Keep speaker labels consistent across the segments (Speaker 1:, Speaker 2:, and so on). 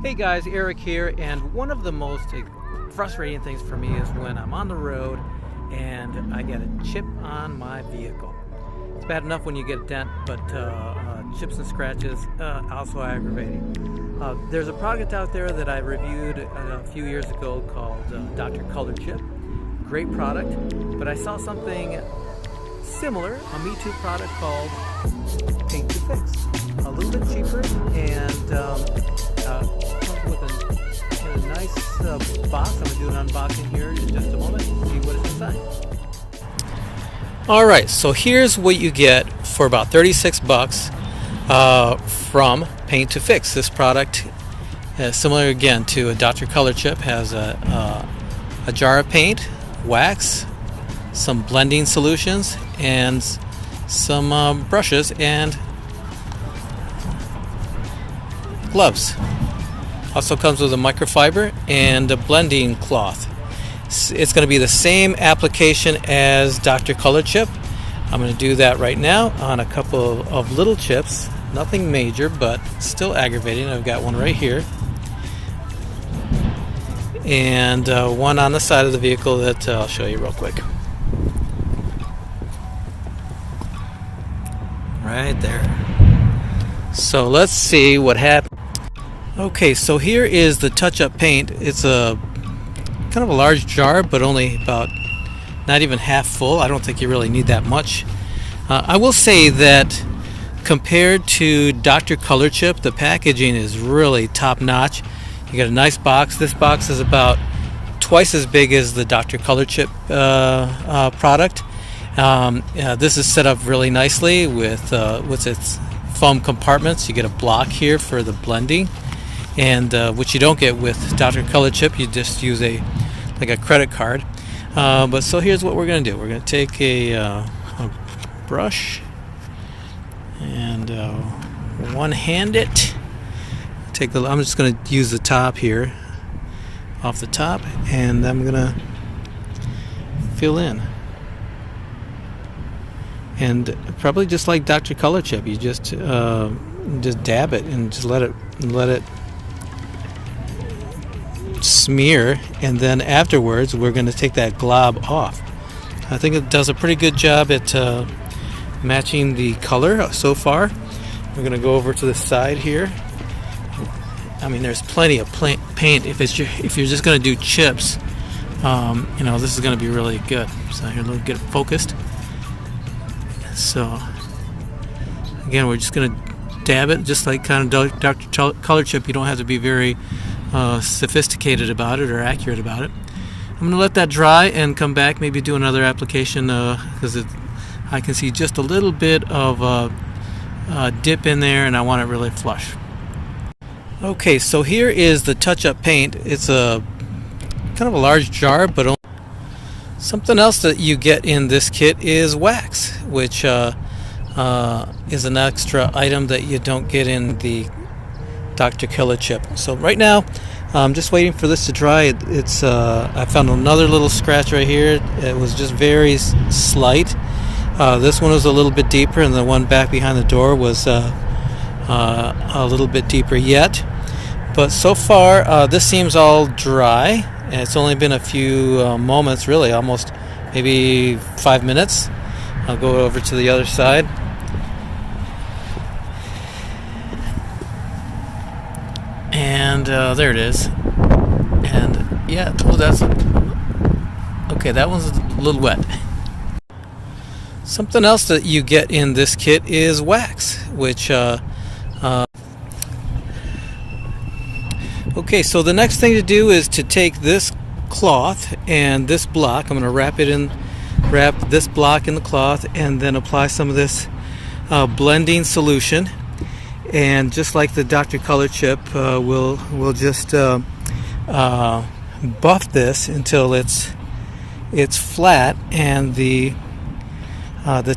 Speaker 1: Hey guys, Eric here, and one of the most frustrating things for me is when I'm on the road and I get a chip on my vehicle. It's bad enough when you get a dent, but chips and scratches also aggravating. There's a product out there that I reviewed a few years ago called Dr. Color Chip. Great product, but I saw something similar, a Me Too product called Paint to Fix. A little bit cheaper and comes with a nice box. I'm going to do an unboxing here in just a moment and see what is inside. Alright, so here's what you get for about 36 bucks from Paint to Fix. This product, similar again to a Dr. Color Chip, has a jar of paint, wax, some blending solutions, and some brushes and gloves. Also comes with a microfiber and a blending cloth. It's going to be the same application as Dr. Color Chip. I'm going to do that right now on a couple of little chips. Nothing major, but still aggravating. I've got one right here. And one on the side of the vehicle that I'll show you real quick. Right there. So let's see what happens. Okay, so here is the touch-up paint. It's a kind of a large jar, but only about not even half full. I don't think you really need that much. I will say that compared to Dr. Color Chip, the packaging is really top-notch. You got a nice box. This box is about twice as big as the Dr. Color Chip product. This is set up really nicely with its foam compartments. You get a block here for the blending, and which you don't get with Dr. Color Chip. You just use like a credit card. But so here's what we're going to do. We're going to take a brush and one-hand it. I'm just going to use the top here, off the top, and I'm going to fill in. And probably just like Dr. Color Chip, you just dab it and just let it smear, and then afterwards we're going to take that glob off. I think it does a pretty good job at matching the color so far. We're going to go over to the side here. I mean, there's plenty of paint. If you're just going to do chips, this is going to be really good. So here, let's get it focused. So again, we're just going to dab it just like kind of Dr. Color Chip. You don't have to be very sophisticated about it or accurate about it. I'm going to let that dry and come back, maybe do another application because I can see just a little bit of dip in there and I want it really flush. Okay, so here is the touch-up paint. It's a kind of a large jar, but something else that you get in this kit is wax, which is an extra item that you don't get in the Dr. Color Chip. So right now, I'm just waiting for this to dry. I found another little scratch right here. It was just very slight. This one was a little bit deeper, and the one back behind the door was a little bit deeper yet. But so far, this seems all dry. And it's only been a few moments, really, almost maybe 5 minutes. I'll go over to the other side. And there it is. And yeah, well, that's okay. That one's a little wet. Something else that you get in this kit is wax, which okay, so the next thing to do is to take this cloth and this block. I'm going to wrap this block in the cloth and then apply some of this blending solution. And just like the Dr. Color Chip, we'll just buff this until it's flat and the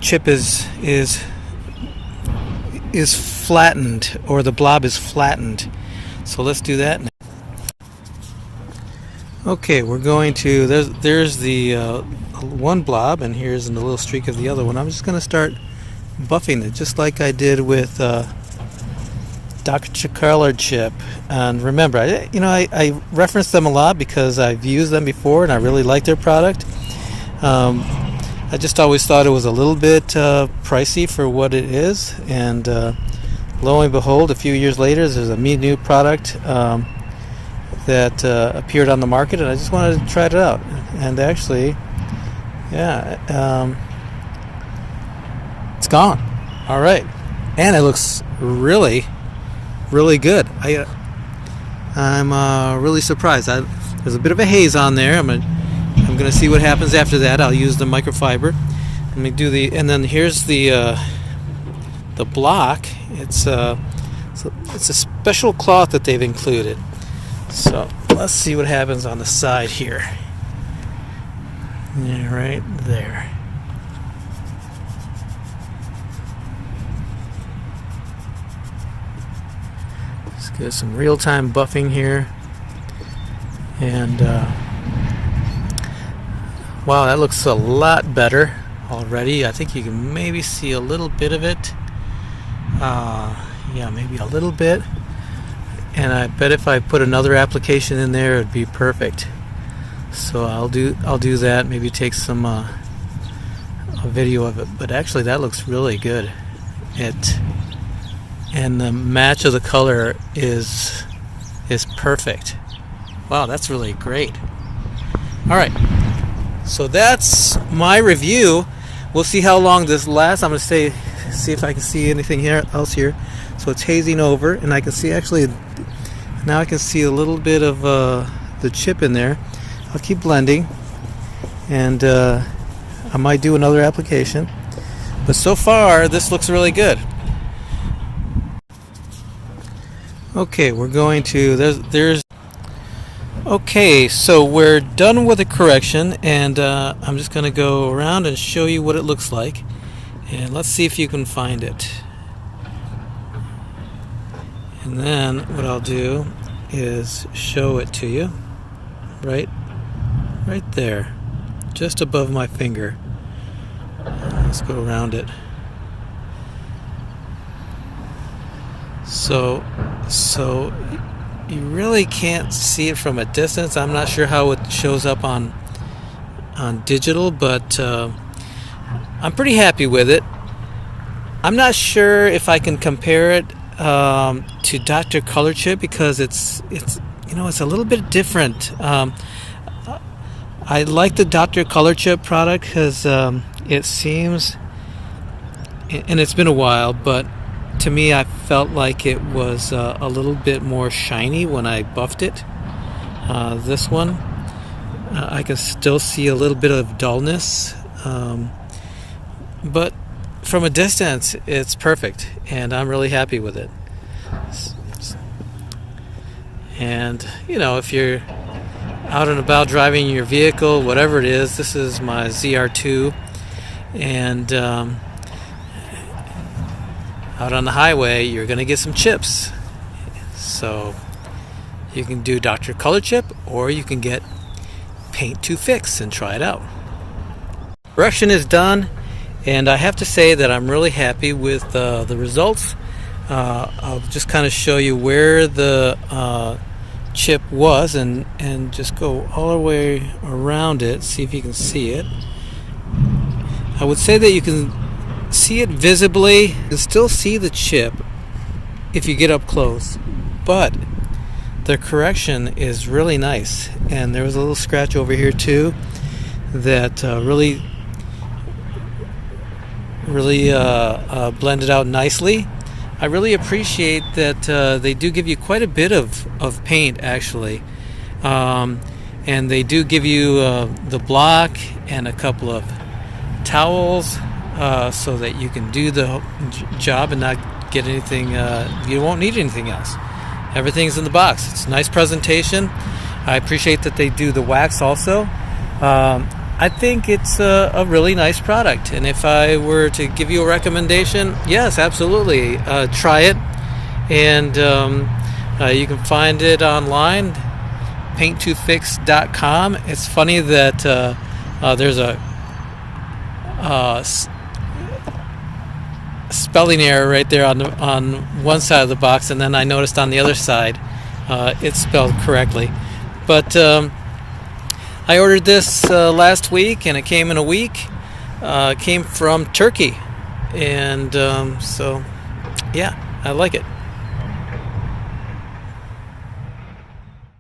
Speaker 1: chip is flattened, or the blob is flattened. So let's do that. Okay, we're going to, there's the one blob, and here's a little streak of the other one. I'm just going to start buffing it just like I did with Dr. Color chip. And remember, I reference them a lot because I've used them before and I really like their product. I just always thought it was a little bit pricey for what it is, and lo and behold, a few years later, there's a new product that appeared on the market, and I just wanted to try it out. And actually, it's gone. All right, and it looks really, really good. I'm really surprised. There's a bit of a haze on there. I'm gonna see what happens after that. I'll use the microfiber. Let me do and then here's the block. It's a special cloth that they've included. So let's see what happens on the side here. Yeah, right there. Let's get some real-time buffing here. And wow, that looks a lot better already. I think you can maybe see a little bit of it. Yeah, maybe a little bit. And I bet if I put another application in there, it'd be perfect. So I'll do that. Maybe take some a video of it. But actually, that looks really good. And the match of the color is perfect. Wow, that's really great. All right. So that's my review. We'll see how long this lasts. I'm going to see if I can see anything else here. So it's hazing over, and I can see now I can see a little bit of the chip in there. I'll keep blending, and I might do another application. But so far, this looks really good. Okay, we're going to there's. Okay, so we're done with the correction, and I'm just going to go around and show you what it looks like. And let's see if you can find it. And then what I'll do is show it to you. Right there. Just above my finger. Let's go around it. So you really can't see it from a distance. I'm not sure how it shows up on digital, but I'm pretty happy with it. I'm not sure if I can compare it to Dr. Color Chip because it's a little bit different. I like the Dr. Color Chip product because it seems, and it's been a while, but to me, I felt like it was a little bit more shiny when I buffed it. This one, I can still see a little bit of dullness, but from a distance, it's perfect, and I'm really happy with it. And, if you're out and about driving your vehicle, whatever it is, this is my ZR2, and out on the highway, you're going to get some chips. So you can do Dr. Color Chip, or you can get Paint to Fix and try it out. Correction is done, and I have to say that I'm really happy with the results. I'll just kind of show you where the chip was and just go all the way around it, see if you can see it. I would say that you can see it visibly. You can still see the chip if you get up close, but the correction is really nice. And there was a little scratch over here too that really blended out nicely. I really appreciate that they do give you quite a bit of paint actually, and they do give you the block and a couple of towels so that you can do the job and not get anything. You won't need anything else. Everything's in the box. It's a nice presentation. I appreciate that they do the wax also. I think it's a really nice product, and if I were to give you a recommendation, yes, absolutely, try it. And you can find it online, paint2fix.com. It's funny that there's spelling error right there on one side of the box, and then I noticed on the other side it's spelled correctly. But I ordered this last week, and it came in a week. It came from Turkey, and so yeah, I like it.